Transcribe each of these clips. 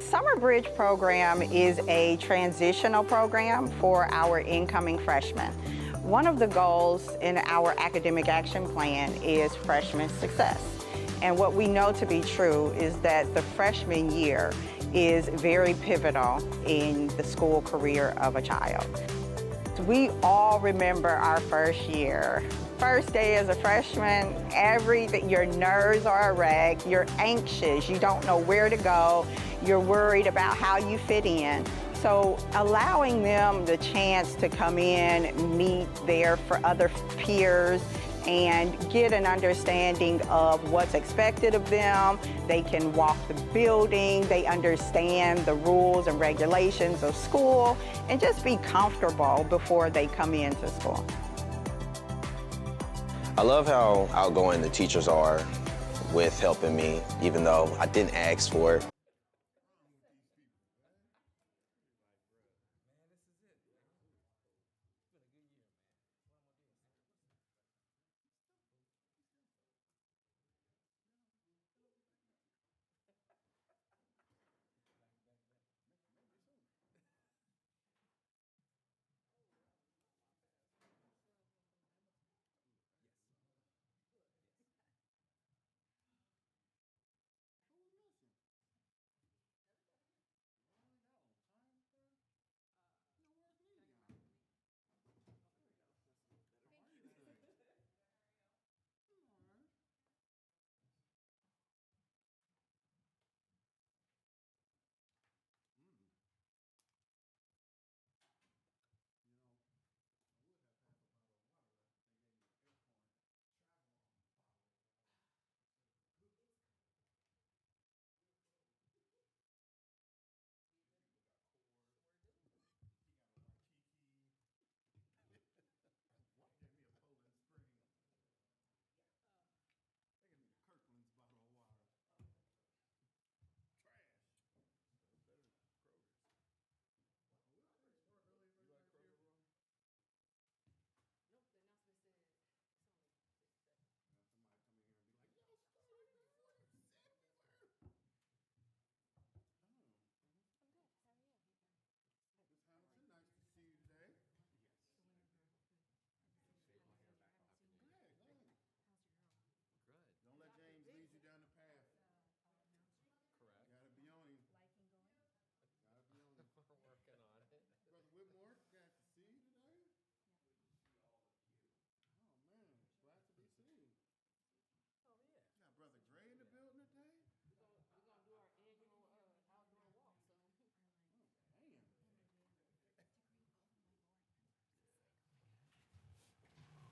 Summer Bridge program is a transitional program for our incoming freshmen. One of the goals in our academic action plan is freshman success. And what we know to be true is that the freshman year is very pivotal in the school career of a child. We all remember our first year. First day as a freshman, your nerves are a wreck, you're anxious, you don't know where to go, you're worried about how you fit in. So allowing them the chance to come in, meet their other peers, and get an understanding of what's expected of them. They can walk the building, they understand the rules and regulations of school, and just be comfortable before they come into school. I love how outgoing the teachers are with helping me, even though I didn't ask for it.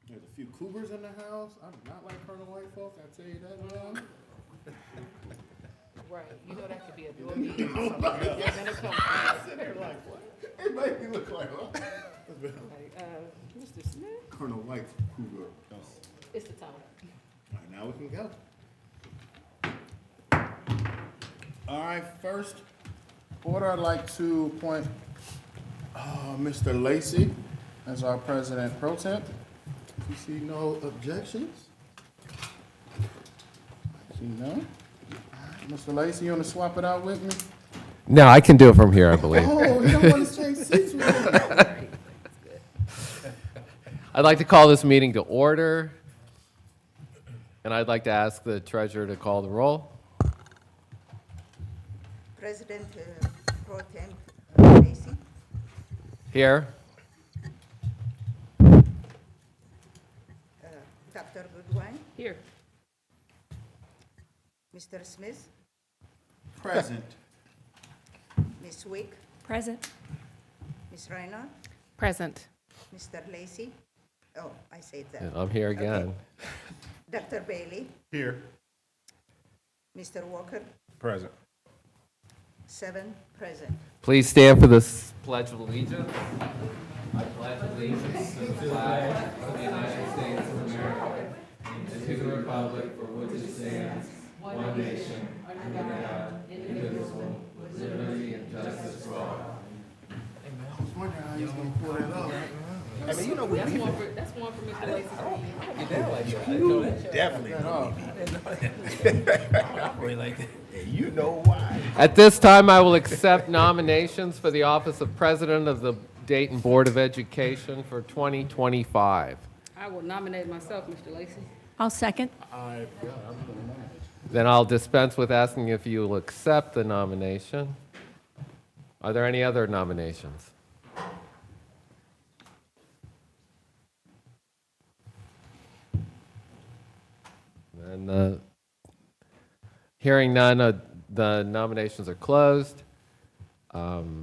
There's a few cougars in the house. I do not like Colonel White folks, I tell you that now. Right, you know that could be a door meeting or something. They're gonna come. They're like, what? It made me look like, what? Mr. Smith, Colonel White cougar. it's the time. All right, now we can go. All right, first order, I'd like to appoint Mr. Lacy as our president pro temp. If you see no objections. I see none. All right, Mr. Lacy, you want to swap it out with me? No, I can do it from here, I believe. Oh, you don't want to change seats with me? I'd like to call this meeting to order, and I'd like to ask the treasurer to call the roll. President Pro Tem Lacy. Here. Dr. Goodwin. Here. Mr. Smith. Present. Ms. Wick. Present. Ms. Reynolds. Present. Mr. Lacy. Oh, I said that. And I'm here again. Okay. Dr. Bailey. Here. Mr. Walker. Present. 7 present. Please stand for this Pledge of Allegiance. I pledge allegiance to the flag of the United States of America and to the republic for which it stands, one nation, under God, indivisible, with liberty and justice for all. I was wondering how you was going to pull that off. I mean, you know, we That's one for Mr. Lacy. get down like that. I know that. Definitely. That off. I operate like that. And you know why. At this time, I will accept nominations for the office of President of the Dayton Board of Education for 2025. I will nominate myself, Mr. Lacy. I'll second. Then I'll dispense with asking if you will accept the nomination. Are there any other nominations? And hearing none, the nominations are closed. I'll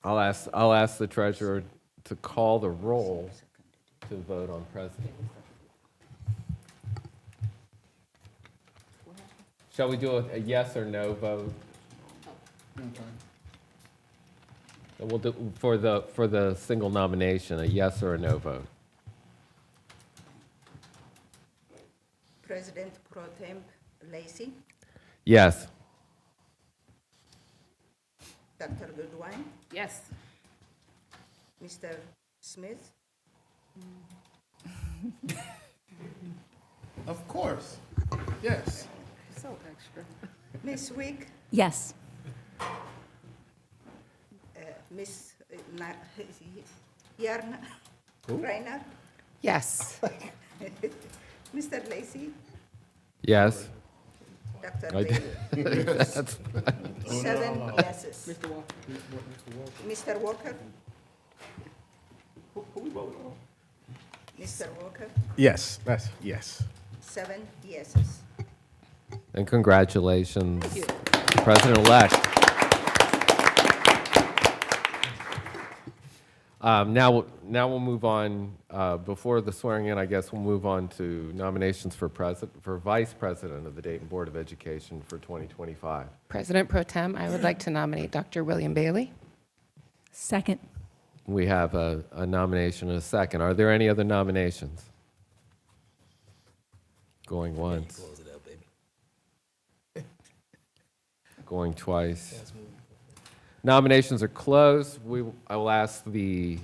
ask the treasurer to call the roll to vote on president. Shall we do a yes or no vote? We'll do for the single nomination, a yes or a no vote. President Pro Tem Lacy, Yes. Dr. Goodwin, Yes. Mr. Smith, Of course. Yes. So extra. Miss Wick, Yes. Miss Yarna, Reiner, Yes. Mr. Lacy, Yes. Dr. I Bailey. did. That's- 7 yeses. Mr. Walker. Mr. Walker? Mr. Walker, Yes, that's yes. 7 yeses. And congratulations, President-elect. Now we'll move on, before the swearing in, I guess we'll move on to nominations for Vice President of the Dayton Board of Education for 2025. President Pro Tem, I would like to nominate Dr. William Bailey. Second. We have a nomination and a second. Are there any other nominations? Going once. Going twice. Nominations are closed. I will ask the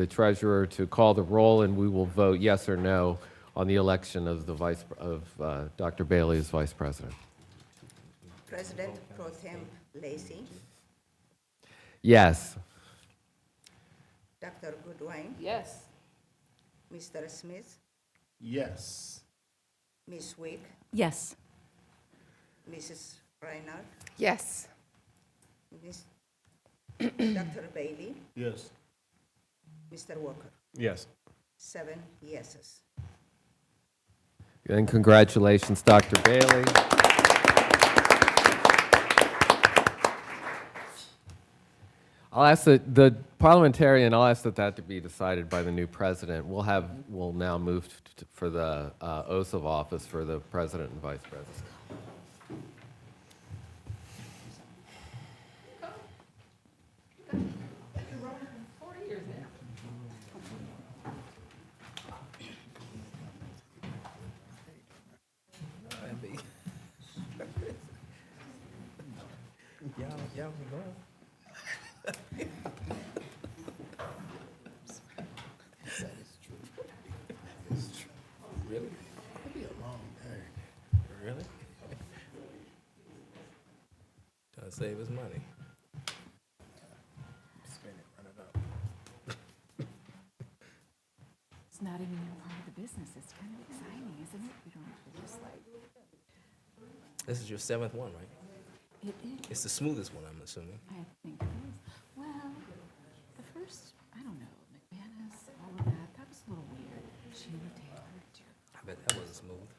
treasurer to call the roll, and we will vote yes or no on the election of Dr. Bailey as vice president. President Pro Tem Lacy, Yes. Dr. Goodwin, Yes. Mr. Smith, Yes. Miss Wick, Yes. Mrs. Reiner, Yes. Miss Dr. Bailey, Yes. Mr. Walker, Yes. 7 yeses. And congratulations, Dr. Bailey. I'll ask the parliamentarian, I'll ask that to be decided by the new president. We'll now move for the oath of office for the president and vice president. Y'all can go. Really? It'll be a long day. Really? Trying to save his money. Spin it, run it up. It's not even part of the business. It's kind of exciting, isn't it? We don't have to just like, This is your 7th one, right? it is. It's the smoothest one, I'm assuming. I think it is. Well, the first, I don't know, McManus, all of that was a little weird. Sheila Taylor, too. I bet that wasn't smooth.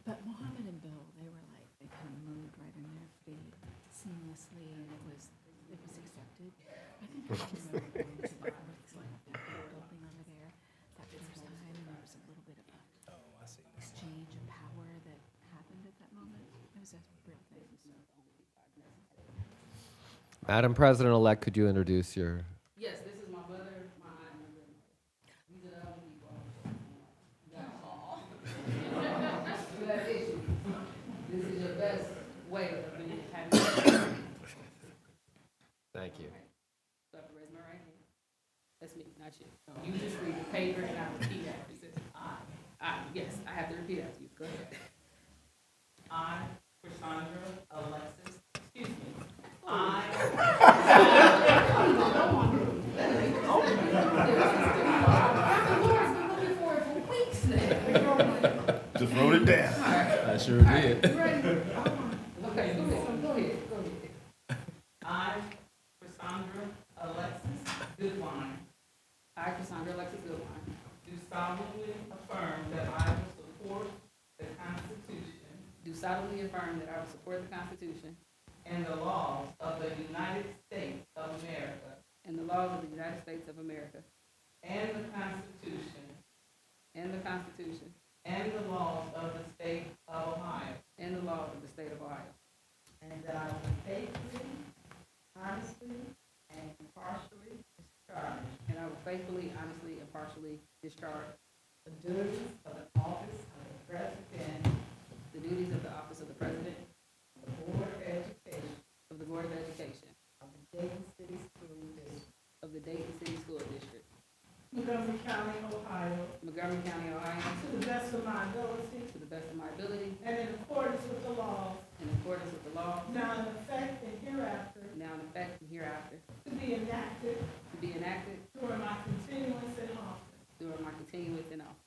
But Mohammed and Bill, they were like, they kind of moved right in there pretty seamlessly, and it was accepted. I think I remember going to the building over there that first time, and there was a little bit of a exchange of power that happened at that moment. It was a real thing. So. Madam President-elect, could you introduce your? Yes, this is my mother, my aunt, and then these are the other people. That's all. You have issues. This is your best way of being happy. Thank you. So I have to raise my right hand. That's me, not you. No, you just read the paper and I repeat after. It says, Yes, I have to repeat after you. Go ahead. I, Cassandra Alexis, excuse me. Just wrote it down. I sure did. Okay, go ahead. I, Cassandra Alexis Goodwine. I, Cassandra Alexis Goodwine. Do solemnly affirm that I will support the Constitution. Do solemnly affirm that I will support the Constitution. And the laws of the United States of America. And the laws of the United States of America. And the Constitution. And the Constitution. And the laws of the state of Ohio. And the laws of the state of Ohio. And that I will faithfully, honestly, and impartially discharge. And I will faithfully, honestly, impartially discharge the duties of the office of the president. The duties of the office of the president. Of the Board of Education. Of the Board of Education. Of the Dayton City School District. Of the Dayton City School District. Montgomery County, Ohio, Montgomery County, Ohio. to the best of my ability To the best of my ability. and in accordance with the laws In accordance with the law. now in effect and hereafter Now in effect and hereafter. to be enacted To be enacted during my continuance in office. during my continuance in office.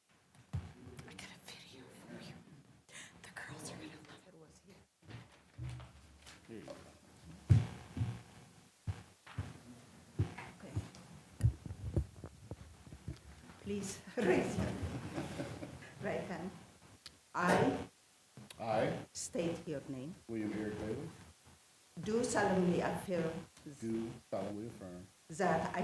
I got a video for you. The girls are gonna love it. Please raise your right hand. I, State your name. William Eric Bailey, Do solemnly affirm do solemnly affirm that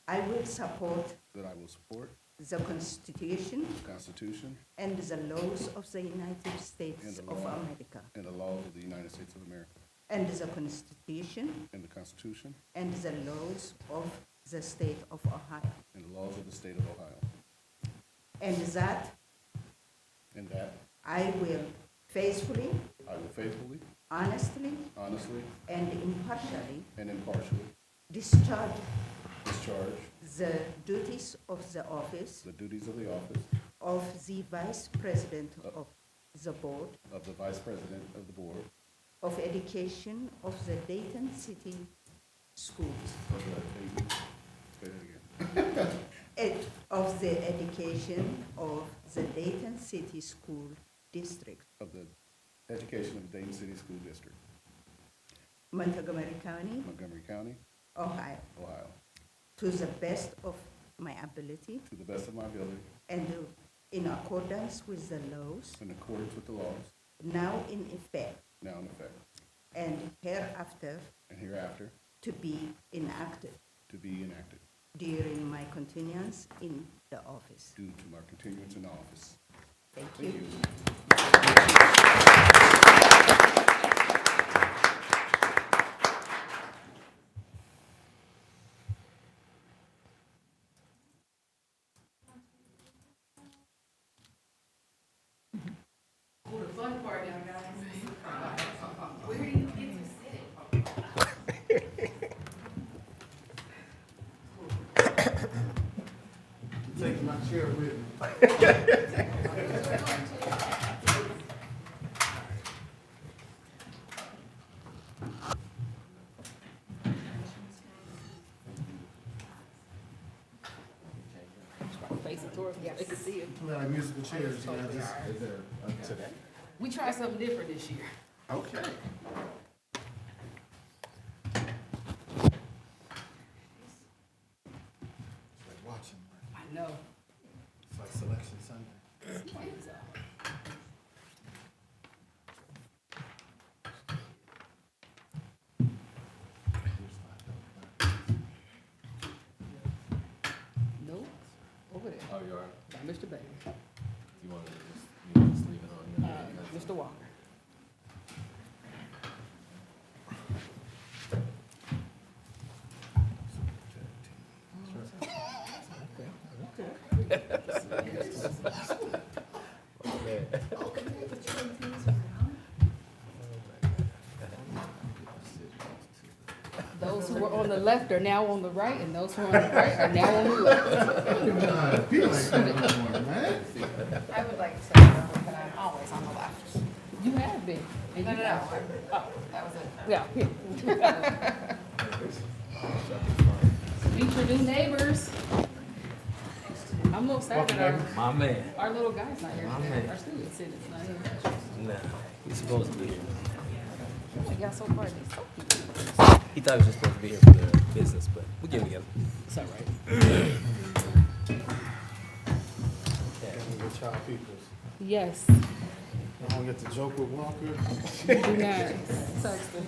I will support that I will support the Constitution the Constitution and the laws of the United States And the of law. America, and the laws of the United States of America, and the Constitution and the Constitution and the laws of the state of Ohio, and the laws of the state of Ohio, and that and that I will faithfully, I will faithfully, honestly, honestly, and impartially and impartially discharge discharge the duties of the office the duties of the office of the Vice President of the Board of the Vice President of the Board of Education of the Dayton City Schools, of the Dayton, say that again, of the Education of the Dayton City School District, of the Education of the Dayton City School District, Montgomery County, Montgomery County, Ohio, Ohio, to the best of my ability to the best of my ability, and in accordance with the laws in accordance with the laws now in effect now in effect, and hereafter and hereafter to be enacted to be enacted during my continuance in the office. due to my continuance in office. Thank Thank you. you. Oh, the fun part now, guys. Where do you get to sit? Taking my chair with me. Face it towards me, they can see it. Like musical chairs, you know, just. We tried something different this year. Okay. It's like watching, I know. it's like Selection Sunday. Nope, over there, Oh, you are? by Mr. Bailey, You want to just leave it on? Mr. Walker. Those who were on the left are now on the right, and those who are on the right are now on the left. Peace. Man. I would like to know that I'm always on the left. You have been. And you have- Oh, that was it. Yeah. Meet your new neighbors. I'm a little sad that My man. our little guy's not here My today. man. Our student attendant's not here. Nah, he's supposed to be here. Oh, we got so far, these so cute. He thought he was just supposed to be here for the business, but we get him together. It's all right. Your child peoples. Yes, I don't get to joke with Walker. do not. Sexton.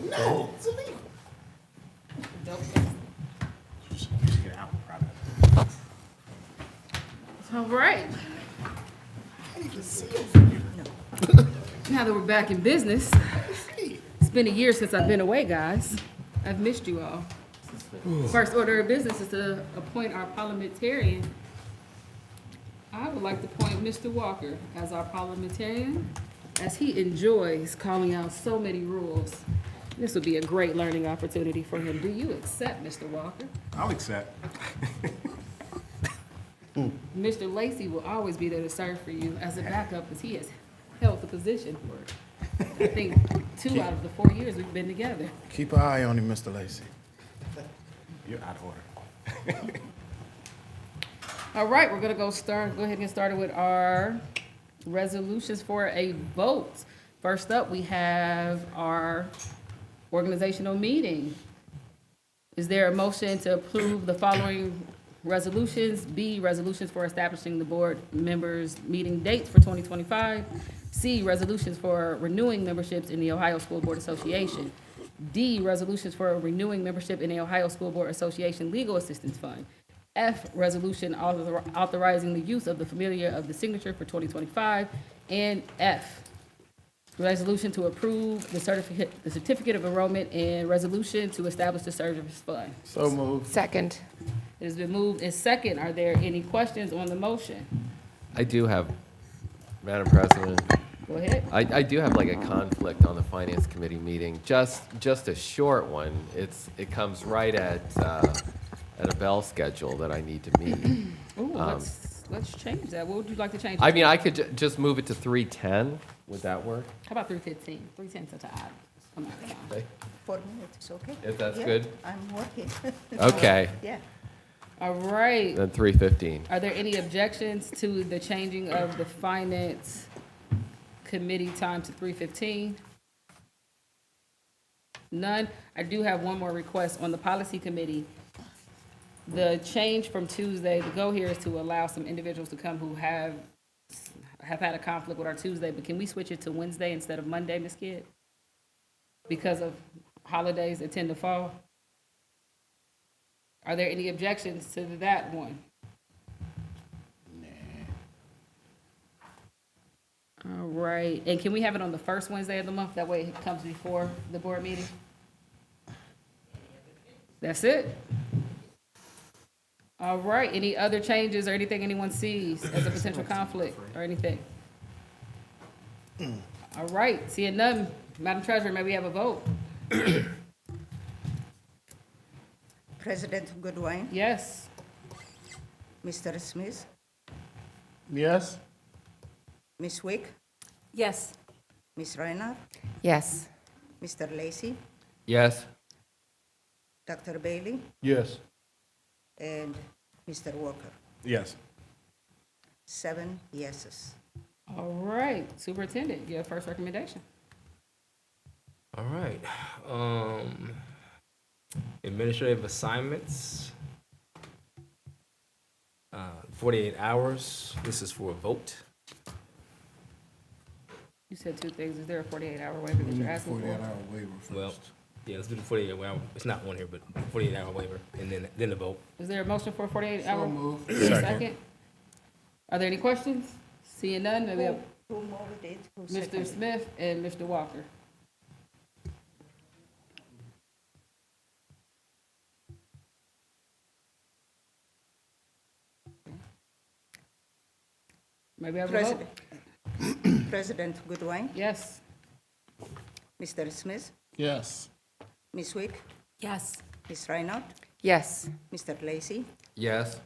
No, it's illegal. All right. Now that we're back in business, it's been a year since I've been away, guys. I've missed you all. First order of business is to appoint our parliamentarian. I would like to appoint Mr. Walker as our parliamentarian, as he enjoys calling out so many rules. This would be a great learning opportunity for him. Do you accept, Mr. Walker? I'll accept. Mr. Lacy will always be there to serve for you as a backup, because he has held the position for, I think, 2 out of the 4 years we've been together. Keep an eye on him, Mr. Lacy. You're out of order. All right, we're gonna go ahead and get started with our resolutions for a vote. First up, we have our organizational meeting. Is there a motion to approve the following resolutions? B, resolutions for establishing the board members' meeting dates for 2025. C, resolutions for renewing memberships in the Ohio School Board Association. D, resolutions for renewing membership in the Ohio School Board Association Legal Assistance Fund. F, resolution authorizing the use of the familiar of the signature for 2025. And F, resolution to approve the certificate of enrollment and resolution to establish the service fund. So moved. Second. It has been moved and second. Are there any questions on the motion? I do have, Madam President, Go ahead. I do have like a conflict on the Finance Committee meeting, just a short one. It comes right at a bell schedule that I need to meet. Ooh, let's change that. What would you like to change? I mean, I could just move it to 3:10. Would that work? How about 3:15? 3:10 to odd. Come on, come on. Okay. 4 minutes, okay? If that's Yeah, good? I'm working. Okay, Yeah. All right. then 3:15. Are there any objections to the changing of the finance committee time to 3:15? None. I do have one more request on the policy committee. The change from Tuesday, the goal here is to allow some individuals to come who have had a conflict with our Tuesday, but can we switch it to Wednesday instead of Monday, Ms. Kidd? Because of holidays that tend to fall? Are there any objections to that one? All right, and can we have it on the first Wednesday of the month? That way it comes before the board meeting? That's it? All right, any other changes or anything anyone sees as a potential conflict or anything? All right, seeing none, Madam Treasurer, may we have a vote? President Goodwin, Yes. Mr. Smith, Yes? Ms. Wick, Yes. Ms. Reinhardt, Yes. Mr. Lacy, Yes? Dr. Bailey, Yes. and Mr. Walker. Yes. 7 yeses. All right, Superintendent, your first recommendation. All right. Administrative assignments. 48 hours. This is for a vote. You said two things. Is there a 48-hour waiver that you're asking for? 48-hour waiver first. Well, yeah, let's do the 48 hour. It's not on here, but 48 hour waiver, and then the vote. Is there a motion for a 48-hour? So moved. Second. Are there any questions? Seeing none, may we have Who moved it? Who Mr. seconded? Smith and Mr. Walker. May we have a vote? President Goodwin, Yes. Mr. Smith, Yes. Ms. Wick, Yes. Ms. Reinhardt, Yes. Mr. Lacy, Yes.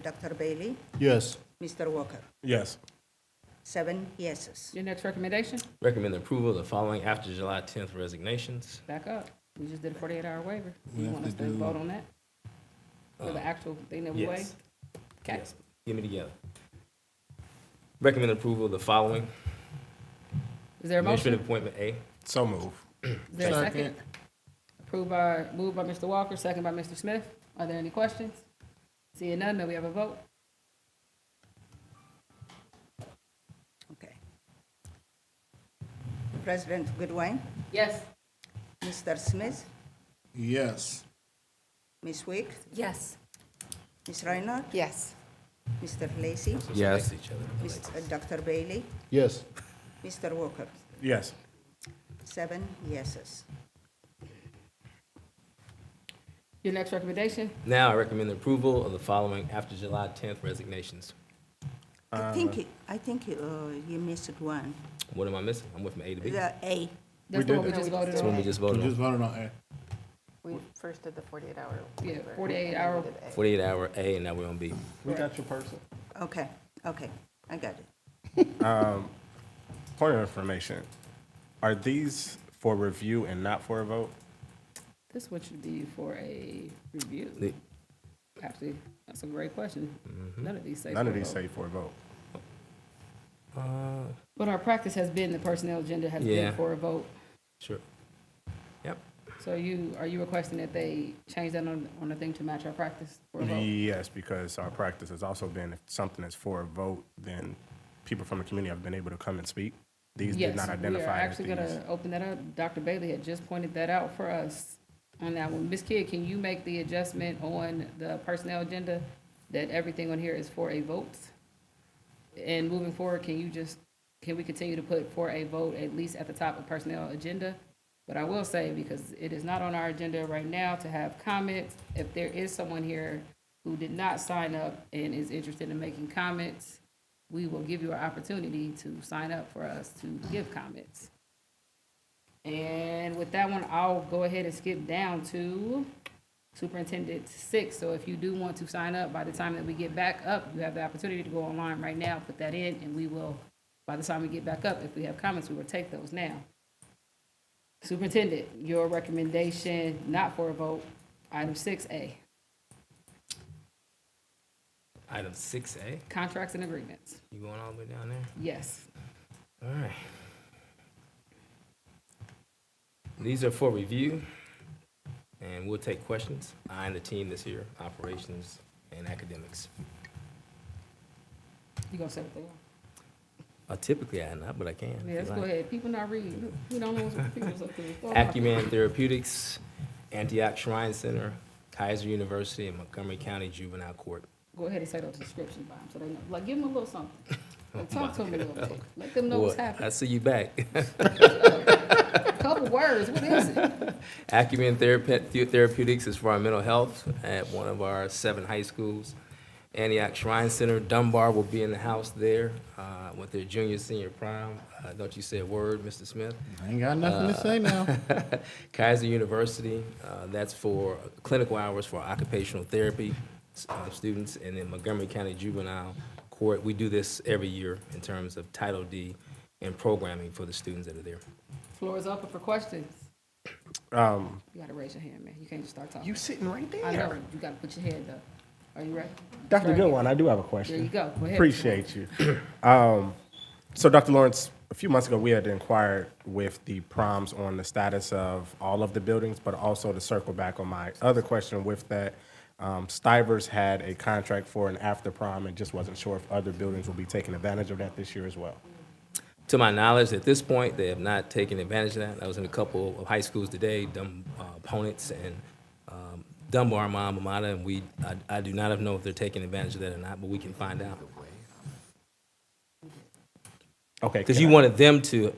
Dr. Bailey, Yes. Mr. Walker. Yes. 7 yeses. Your next recommendation? Recommend the approval of the following after July 10th resignations. Back up. We just did a 48-hour waiver. We You have want to us to do- vote on that? For the actual thing that we waived? Yes. Okay. Yes. Give me together. Recommend approval of the following. Is there a Administrative motion? appointment A. So move. Is there a second? Moved by Mr. Walker, second by Mr. Smith. Are there any questions? Seeing none, may we have a vote? Okay. President Goodwin, Yes. Mr. Smith, Yes. Ms. Wicks, Yes. Ms. Reinhardt, Yes. Mr. Lacy, Yes. Each other. Dr. Bailey, Yes. Mr. Walker. Yes. 7 yeses. Your next recommendation? Now I recommend the approval of the following after July 10th resignations. I think you missed one. What am I missing? I'm with from A to B. The A. That's the one we just voted That's what we on. just We voted just on. voted on A. We first did the 48-hour. Yeah, 48-hour. 48-hour A, and now we're on B. We got your person. Okay, I got it. Point of information, are these for review and not for a vote? This one should be for a review. The- Actually, that's a great question. None of these say. None for of a these vote. say for a vote. But our practice has been, the personnel agenda has Yeah. been for a vote. Sure. Yep. So are you requesting that they change that on the thing to match our practice for a vote? Yes, because our practice has also been, if something is for a vote, then people from the community have been able to come and speak. These did not Yes, we are identify as actually these. gonna open that up. Dr. Bailey had just pointed that out for us on that one. Ms. Kidd, can you make the adjustment on the personnel agenda that everything on here is for a vote? And moving forward, can we continue to put for a vote at least at the top of personnel agenda? But I will say, because it is not on our agenda right now to have comments, if there is someone here who did not sign up and is interested in making comments, we will give you an opportunity to sign up for us to give comments. And with that one, I'll go ahead and skip down to Superintendent 6. So if you do want to sign up, by the time that we get back up, you have the opportunity to go online right now, put that in, and we will, by the time we get back up, if we have comments, we will take those now. Superintendent, your recommendation, not for a vote, item 6A, Item 6A. contracts and agreements. You going all the way down there? Yes. All right. These are for review, and we'll take questions. I and the team that's here, operations and academics. You gonna say what they are? Typically I not, but I can. Yeah, let's go ahead. People not reading. We don't know what people's up to. Acumen Therapeutics, Antioch Shrine Center, Kaiser University, and Montgomery County Juvenile Court. Go ahead and say those descriptions by them, so they know. Like, give them a little something. Like, talk to them a little bit. Let them know what's Boy, I happening. see you back. A couple words. What is it? Acumen Therapeutics is for our mental health at one of our 7 high schools. Antioch Shrine Center, Dunbar will be in the house there with their junior, senior prom. Don't you say a word, Mr. Smith? I ain't got nothing to say now. Kaiser University, that's for clinical hours for occupational therapy students. And then Montgomery County Juvenile Court, we do this every year in terms of Title D and programming for the students that are there. Floor is open for questions. You gotta raise your hand, man. You can't just start talking. You sitting right there. I know. You gotta put your hand up. Are you ready? Dr. Right. Goodwin, I do have a There question. you go. Go ahead. Appreciate you. So, Dr. Lawrence, a few months ago, we had inquired with the proms on the status of all of the buildings, but also to circle back on my other question with that, Stivers had a contract for an after prom and just wasn't sure if other buildings will be taking advantage of that this year as well. To my knowledge, at this point, they have not taken advantage of that. I was in a couple of high schools today, Ponitz and Dunbar, my alma mater, and I do not know if they're taking advantage of that or not, but we can find out. Okay. Because you wanted them to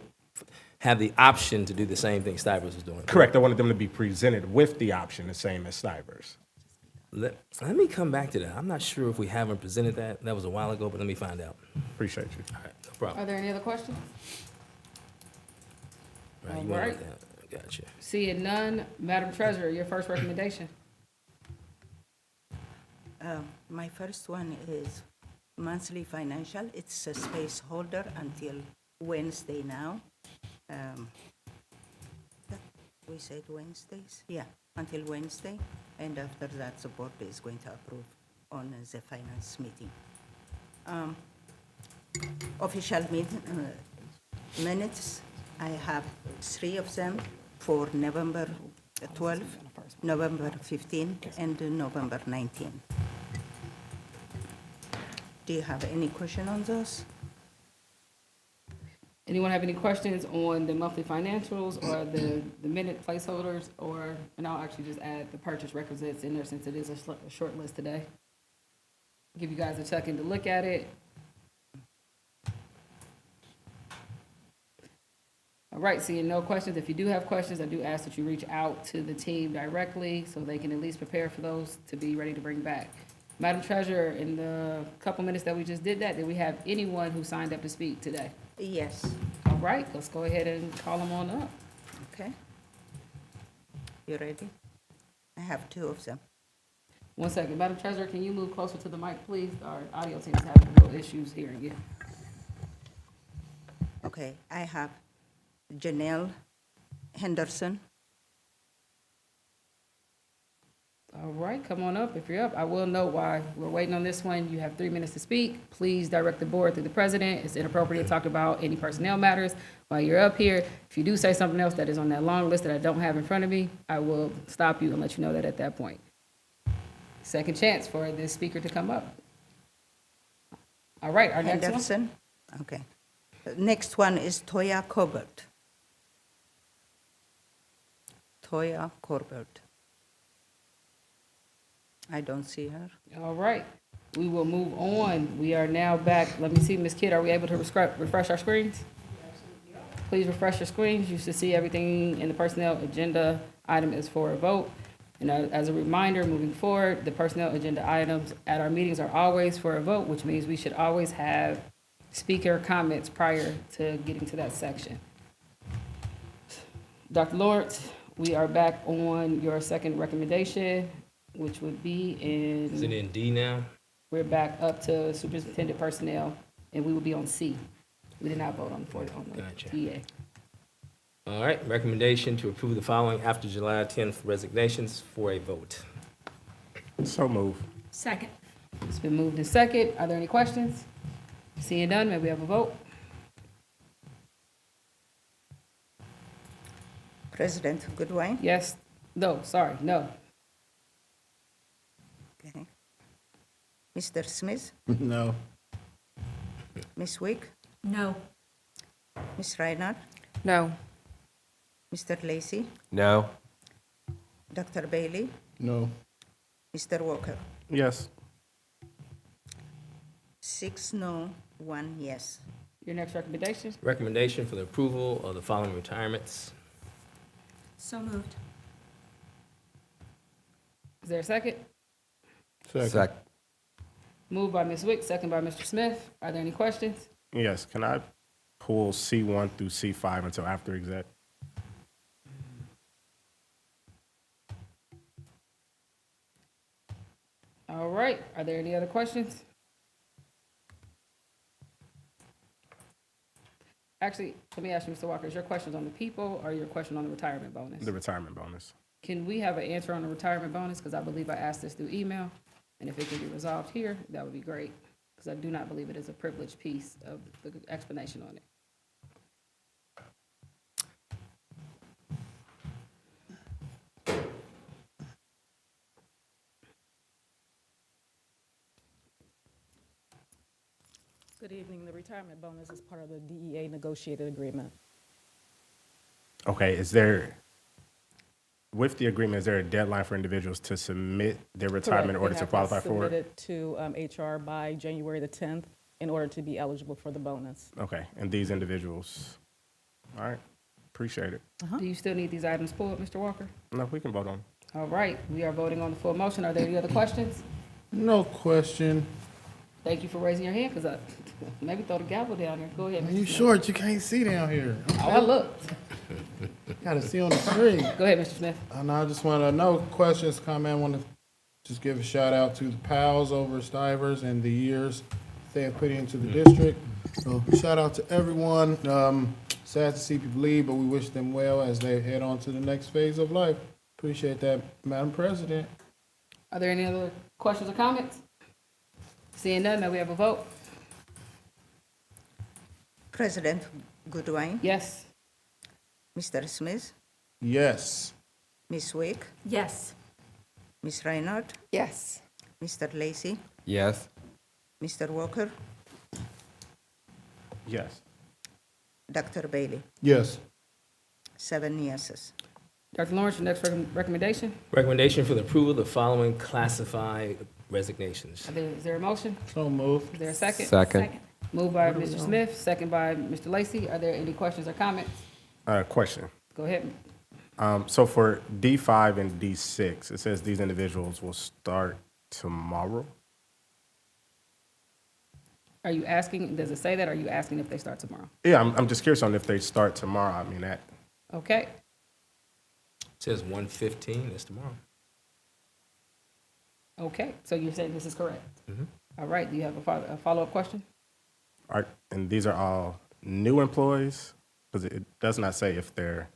have the option to do the same thing Stivers is doing. Correct. I wanted them to be presented with the option, the same as Stivers. Let me come back to that. I'm not sure if we haven't presented that. That was a while ago, but let me find out. Appreciate you. All right, no problem. Are there any other questions? Right, you All wanna right. know that. Gotcha. Seeing none, Madam Treasurer, your first recommendation. My first one is monthly financial. It's a space holder until Wednesday now. We said Wednesdays? Yeah, until Wednesday. And after that, the board is going to approve on the finance meeting. Official minutes, I have 3 of them for November 12, November 15, and November 19. Do you have any question on those? Anyone have any questions on the monthly financials or the minute placeholders, or, and I'll actually just add the purchase requisites in there since it is a short list today. Give you guys a second to look at it. All right, seeing no questions, if you do have questions, I do ask that you reach out to the team directly so they can at least prepare for those to be ready to bring back. Madam Treasurer, in the couple minutes that we just did we have anyone who signed up to speak today? Yes. All right, let's go ahead and call them on up. Okay. You ready? I have 2 of them. 1 second. Madam Treasurer, can you move closer to the mic, please? Our audio team is having a little issues hearing you. Okay, I have Janelle Henderson. All right, come on up if you're up. I will note while we're waiting on this one, you have 3 minutes to speak. Please direct the board through the president. It's inappropriate to talk about any personnel matters while you're up here. If you do say something else that is on that long list that I don't have in front of me, I will stop you and let you know that at that point. Second chance for this speaker to come up. All right, our next one. Henderson. Okay. Next one is Toya Corbett. Toya Corbett. I don't see her. All right, we will move on. We are now back. Let me see, Ms. Kidd, are we able to refresh our screens? Please refresh your screens. You should see everything in the personnel agenda item is for a vote. And as a reminder, moving forward, the personnel agenda items at our meetings are always for a vote, which means we should always have speaker comments prior to getting to that section. Dr. Lawrence, we are back on your second recommendation, which would be Is it in, in D now? we're back up to superintendent personnel, and we will be on C. We did not vote on the Gotcha. TA. All right, recommendation to approve the following after July 10th resignations for a vote. So move. Second. It's been moved and second. Are there any questions? Seeing none, may we have a vote? President Goodwin. Yes, no, sorry, no. Okay. Mr. Smith. No. Ms. Wick. No. Ms. Reinhardt. No. Mr. Lacy. No? Dr. Bailey. No. Mr. Walker. Yes. 6 no, 1 yes. Your next recommendation? Recommendation for the approval of the following retirements. So moved. Is there a second? Second. Moved by Ms. Wick, second by Mr. Smith. Are there any questions? Yes. Can I pull C1 through C5 until after exec? All right, are there any other questions? Actually, let me ask you, Mr. Walker, is your questions on the people or your question on the retirement bonus? The retirement bonus. Can we have an answer on the retirement bonus? Because I believe I asked this through email, and if it can be resolved here, that would be great. Because I do not believe it is a privileged piece of the explanation on it. Good evening. The retirement bonus is part of the DEA negotiated agreement. Okay, with the agreement, is there a deadline for individuals to submit their retirement in order to qualify for They it? have to submit it to HR by January the 10th in order to be eligible for the bonus. Okay, and these individuals, all right, appreciate it. Do you still need these items pulled, Mr. Walker? No, we can vote on. All right, we are voting on the full motion. Are there any other questions? No question. Thank you for raising your hand, because maybe throw the gavel down there. Go ahead, Mr. You Smith. short, you can't see down here. Oh, I looked. Gotta see on the screen. Go ahead, Mr. Smith. And I just want to know questions, comment. I want to just give a shout out to the pals over at Stivers and the years they have put into the district. So shout out to everyone. Sad to see people leave, but we wish them well as they head on to the next phase of life. Appreciate that, Madam President. Are there any other questions or comments? Seeing none, may we have a vote? President Goodwin, Yes. Mr. Smith, Yes. Ms. Wick, Yes. Ms. Reinhardt, Yes. Mr. Lacy, Yes. Mr. Walker, Yes. Dr. Bailey. Yes. 7 yeses. Dr. Lawrence, your next recommendation? Recommendation for the approval of the following classified resignations. Is there a motion? So moved. Is there a second? Second. Moved by Mr. Smith, second by Mr. Lacy. Are there any questions or comments? Question. Go ahead. So for D5 and D6, it says these individuals will start tomorrow. Are you asking, does it say that, or are you asking if they start tomorrow? Yeah, I'm just curious on if they start tomorrow. I mean, that, Okay. It says 1:15, that's tomorrow. Okay, so you're saying this is correct? Mhm. All right, do you have a follow-up question? and these are all new employees? Because it does not say if they're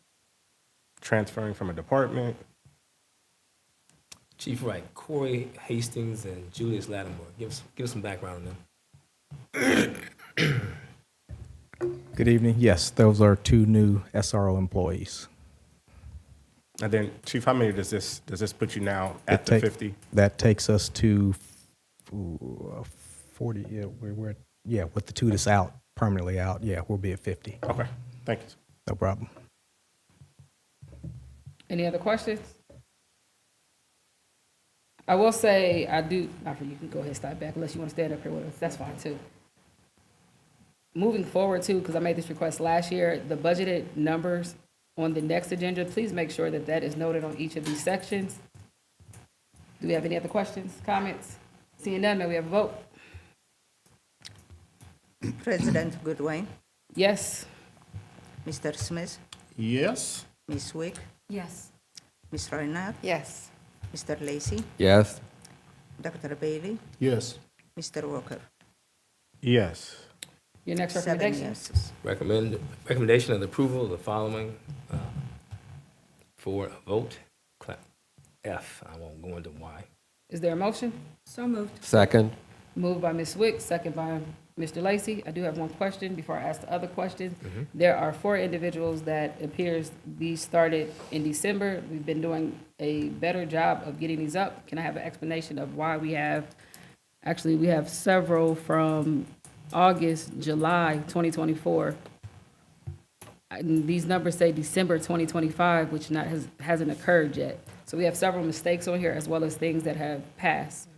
transferring from a department. Chief Wright, Corey Hastings and Julius Lattimore. Give us some background on them. Good evening. Yes, those are two new SRO employees. And then, Chief, how many does this put you now at the 50? That takes us to 40. Yeah, with the two that's out, permanently out, yeah, we'll be at 50. Okay, thank you. No problem. Any other questions? I will say, you can go ahead and start back unless you want to stand up here with us, that's fine too. Moving forward too, because I made this request last year, the budgeted numbers on the next agenda, please make sure that that is noted on each of these sections. Do we have any other questions, comments? Seeing none, may we have a vote? President Goodwin, Yes. Mr. Smith, Yes. Ms. Wick, Yes. Ms. Reinhardt, Yes. Mr. Lacy, Yes. Dr. Bailey, Yes. Mr. Walker. Yes. Your next 7 recommendation? yeses. Recommendation of the approval of the following for a vote. F, I won't go into Y. Is there a motion? So moved. Second. Moved by Ms. Wick, second by Mr. Lacy. I do have one question before I ask the other questions. There are 4 individuals that appears these started in December. We've been doing a better job of getting these up. Can I have an explanation of why we have several from August, July 2024. And these numbers say December 2025, which hasn't occurred yet. So we have several mistakes on here as well as things that have passed.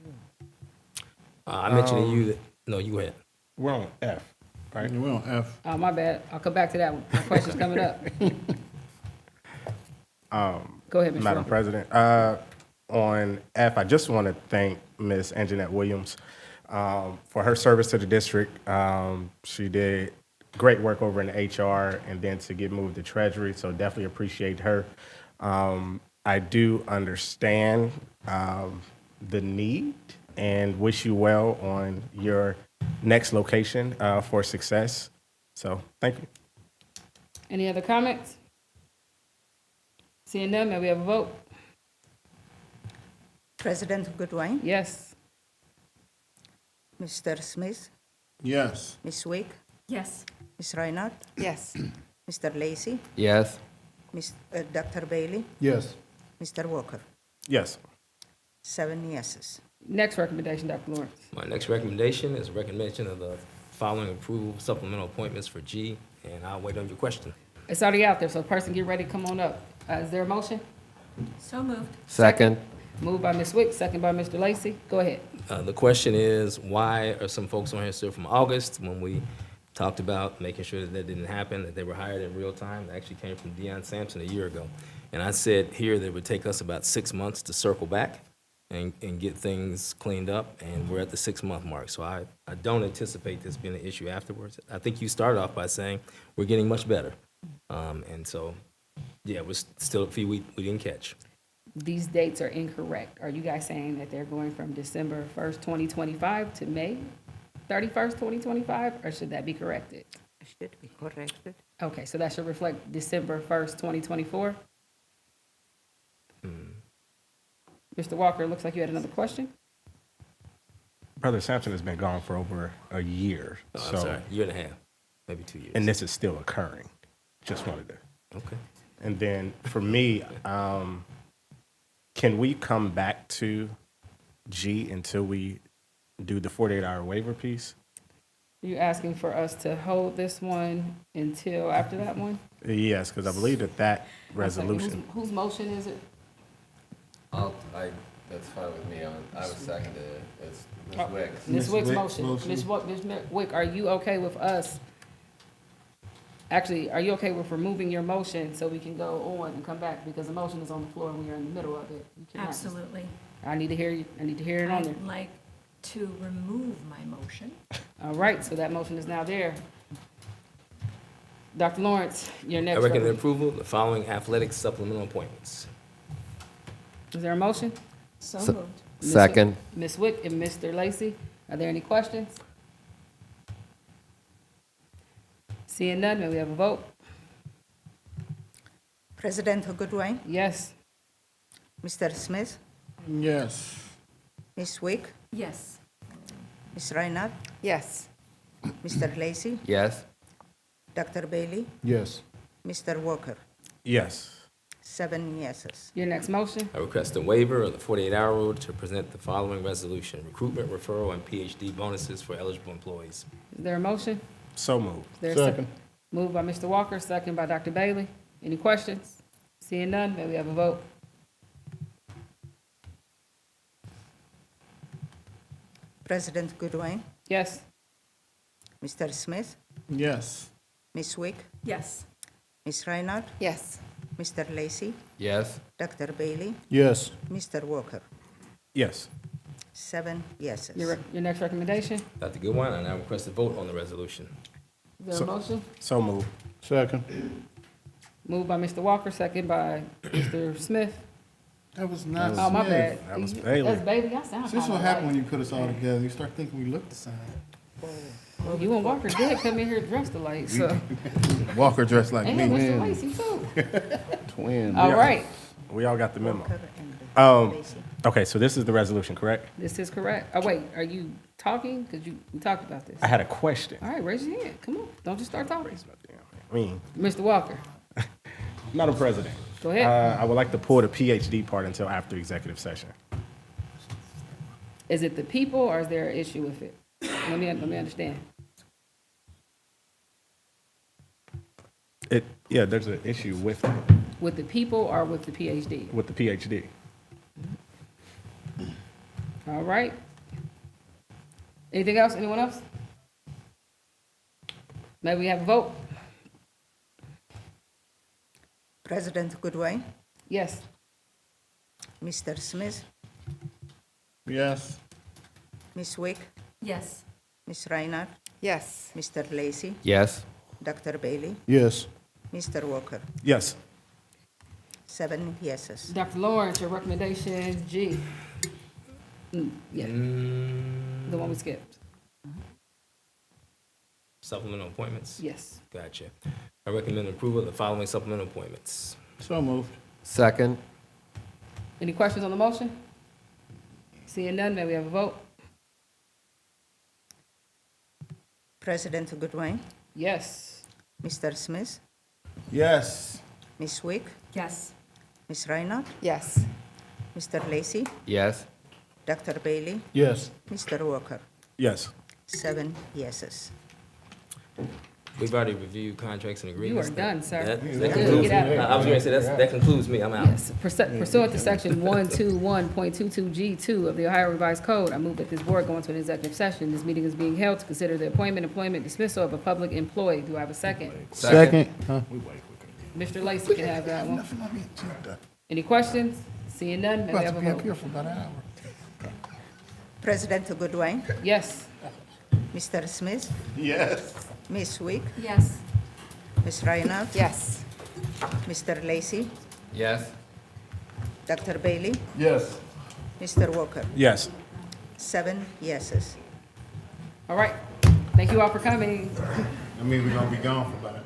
I mentioned to you that, no, you go ahead. We're on F, right? We're on F. Oh, my bad. I'll come back to that one. My question's coming up. Go ahead, Mr. Madam Walker. President, on F, I just want to thank Ms. Anjanette Williams for her service to the district. She did great work over in HR and then to get moved to Treasury, so definitely appreciate her. I do understand the need and wish you well on your next location for success. So thank you. Any other comments? Seeing none, may we have a vote? President Goodwin, Yes. Mr. Smith, Yes. Ms. Wick, Yes. Ms. Reinhardt, Yes. Mr. Lacy, Yes. Dr. Bailey, Yes. Mr. Walker. Yes. 7 yeses. Next recommendation, Dr. Lawrence. My next recommendation is a recommendation of the following approval supplemental appointments for G, and I'll wait on your question. It's already out there, so person get ready, come on up. Is there a motion? So moved. Second. Moved by Ms. Wick, second by Mr. Lacy. Go ahead. The question is, why are some folks on here still from August when we talked about making sure that didn't happen, that they were hired in real time? That actually came from Deion Sampson a year ago. And I said here that it would take us about 6 months to circle back and get things cleaned up, and we're at the 6-month mark. So I don't anticipate this being an issue afterwards. I think you started off by saying we're getting much better. And so Yeah, it was still a fee we didn't catch. These dates are incorrect. Are you guys saying that they're going from December 1st, 2025 to May 31st, 2025? Or should that be corrected? Should be corrected. Okay, so that should reflect December 1st, 2024? Mr. Walker, looks like you had another question? Brother Sampson has been gone for over a year, Oh, I'm so, sorry, year and a half, maybe 2 years. and this is still occurring. Just wanted to. Okay. And then for me, can we come back to G until we do the 48-hour waiver piece? You asking for us to hold this one until after that one? Yes, because I believe that resolution. Whose motion is it? That's fine with me. I was seconded it. It's Ms. Oh, Wicks. Ms. Wick's Wick's motion. Ms. Wick, are you okay with us? Actually, are you okay with removing your motion so we can go on and come back? Because the motion is on the floor and we are in the middle of it. You cannot just- Absolutely. I need to hear you. I need to hear it on there. I'd like to remove my motion. All right, so that motion is now there. Dr. Lawrence, your I next. recommend rep- approval of the following athletic supplemental appointments. Is there a motion? So Se- moved. Ms. Second. Ms. Wick and Mr. Lacy, are there any questions? Seeing none, may we have a vote? President Goodwin, Yes. Mr. Smith, Yes. Ms. Wick, Yes. Ms. Reinhardt, Yes. Mr. Lacy, Yes. Dr. Bailey, Yes. Mr. Walker. Yes. 7 yeses. Your next motion? I request a waiver of the 48-hour rule to present the following resolution: recruitment, referral, and PhD bonuses for eligible employees. Is there a motion? So moved. Is there a Second. Moved by Mr. Walker, second by Dr. Bailey. Any questions? Seeing none, may we have a vote? President Goodwin, Yes. Mr. Smith, Yes. Ms. Wick, Yes. Ms. Reinhardt, Yes. Mr. Lacy, Yes. Dr. Bailey, Yes. Mr. Walker. Yes. 7 yeses. Your next recommendation? Is Dr. Goodwin, I now request a vote on the resolution. there a So- motion? So moved. Second. Moved by Mr. Walker, second by Mr. Smith. That was not Oh, my Smith. bad. That was Bailey. That's Bailey, I sound See, this kinda what happened when like. you put us all together. You start thinking we look the same. You and Walker did come in here dressed alike, so. Walker dressed like And me. Mr. Lacy too. Twin. All right, We all got the memo. Walker and Lacy. Okay, so this is the resolution, correct? this is correct. Oh, wait, are you talking? Because we talked about this. I had a question. All right, raise your hand. Come on, don't just start talking. I mean, Mr. Walker, Madam President, go ahead. I would like to pull the PhD part until after executive session. Is it the people or is there an issue with it? Let me understand. Yeah, there's an issue with With the people or with the PhD? the PhD. All right. Anything else? Anyone else? May we have a vote? President Goodwin, Yes. Mr. Smith, Yes. Ms. Wick, Yes. Ms. Reinhardt, Yes. Mr. Lacy, Yes. Dr. Bailey, Yes. Mr. Walker. Yes. 7 yeses. Dr. Lawrence, your recommendation, G. Yeah, the one we skipped. Supplemental appointments? Yes. Gotcha. I recommend approval of the following supplemental appointments. So moved. Second. Any questions on the motion? Seeing none, may we have a vote? President Goodwin, Yes. Mr. Smith, Yes. Ms. Wick, Yes. Ms. Reinhardt, Yes. Mr. Lacy, Yes. Dr. Bailey, Yes. Mr. Walker. Yes. 7 yeses. We've already reviewed contracts and agreements. are done, sir. That You're that good. concludes, Get out. I was going to say, that concludes me. I'm out. Yes. Pursuant to section 121.22G2 of the Ohio Revised Code, I move that this board go into an executive session. This meeting is being held to consider the appointment, employment, dismissal of a public employee. Do I have a second? Second. Huh? Mr. Lacy can have that one. Any questions? Seeing none, may we have a vote? here for about an hour. President Goodwin, Yes. Mr. Smith, Yes. Ms. Wick, Yes. Ms. Reinhardt, Yes. Mr. Lacy, Yes? Dr. Bailey, Yes. Mr. Walker. Yes. 7 yeses. All right, thank you all for coming. I mean, we're gonna be gone for about an